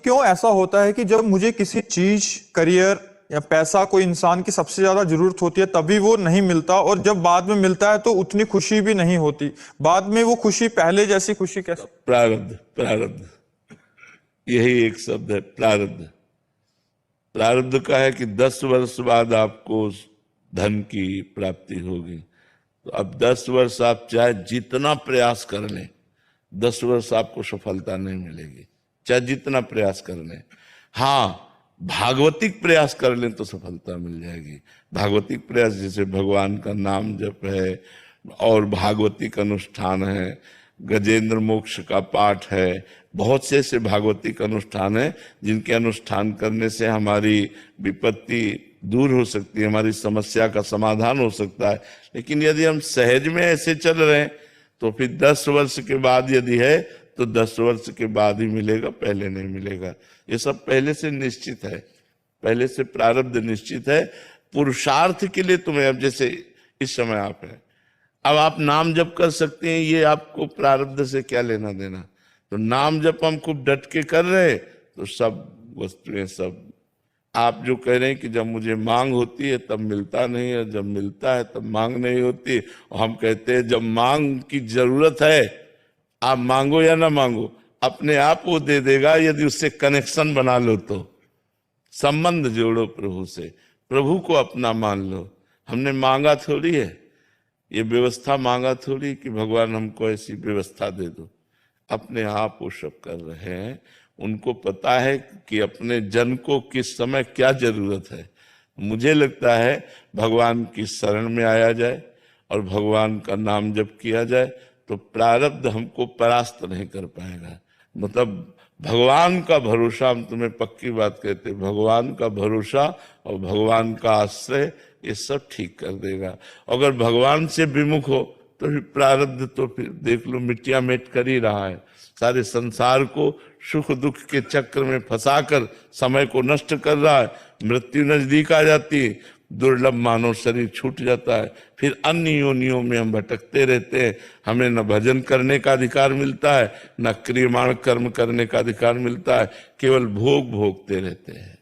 क्यों ऐसा होता है कि जब मुझे किसी चीज, करियर या पैसा, कोई इंसान की सबसे ज्यादा जरूरत होती है तभी वो नहीं मिलता, और जब बाद में मिलता है तो उतनी खुशी भी नहीं होती? बाद में वो खुशी पहले जैसी खुशी कैसे? प्रारब्ध, प्रारब्ध, यही एक शब्द है, प्रारब्ध। प्रारब्ध का है कि 10 वर्ष बाद आपको धन की प्राप्ति होगी। तो अब 10 वर्ष आप चाहे जितना प्रयास कर लें, 10 वर्ष आपको सफलता नहीं मिलेगी, चाहे जितना प्रयास कर लें। हाँ, भागवतिक प्रयास कर लें तो सफलता मिल जाएगी। भागवतिक प्रयास जैसे भगवान का नाम जप है, और भागवतिक अनुष्ठान है, गजेंद्र मोक्ष का पाठ है, बहुत से ऐसे भागवतिक अनुष्ठान है जिनके अनुष्ठान करने से हमारी विपत्ति दूर हो सकती है, हमारी समस्या का समाधान हो सकता है। लेकिन यदि हम सहज में ऐसे चल रहे हैं तो फिर 10 वर्ष के बाद यदि है तो 10 वर्ष के बाद ही मिलेगा, पहले नहीं मिलेगा। ये सब पहले से निश्चित है, पहले से प्रारब्ध निश्चित है। पुरुषार्थ के लिए तुम्हें, अब जैसे इस समय आप हैं, अब आप नाम जप कर सकते हैं, ये आपको प्रारब्ध से क्या लेना देना। तो नाम जप हम खूब डट के कर रहे तो सब वस्तुएं, सब आप जो कह रहे हैं कि जब मुझे मांग होती है तब मिलता नहीं है, जब मिलता है तब मांग नहीं होती, और हम कहते हैं जब मांग की जरूरत है आप मांगो या ना मांगो, अपने आप वो दे देगा, यदि उससे कनेक्शन बना लो तो। संबंध जोड़ो प्रभु से, प्रभु को अपना मान लो। हमने मांगा थोड़ी है, ये व्यवस्था मांगा थोड़ी कि भगवान हमको ऐसी व्यवस्था दे दो। अपने आप वो सब कर रहे हैं, उनको पता है कि अपने जन को किस समय क्या जरूरत है। मुझे लगता है भगवान की शरण में आया जाए और भगवान का नाम जप किया जाए तो प्रारब्ध हमको परास्त नहीं कर पाएगा। मतलब भगवान का भरोसा, हम तुम्हें पक्की बात कहते, भगवान का भरोसा और भगवान का आश्रय ये सब ठीक कर देगा। अगर भगवान से विमुख हो तो फिर प्रारब्ध तो फिर देख लो मिट्टियां मेट कर ही रहा है। सारे संसार को सुख दुख के चक्र में फंसाकर समय को नष्ट कर रहा है। मृत्यु नजदीक आ जाती है, दुर्लभ मानव शरीर छूट जाता है, फिर अन्य योनियों में हम भटकते रहते हैं। हमें न भजन करने का अधिकार मिलता है, न क्रियमाण कर्म करने का अधिकार मिलता है, केवल भोग भोगते रहते हैं।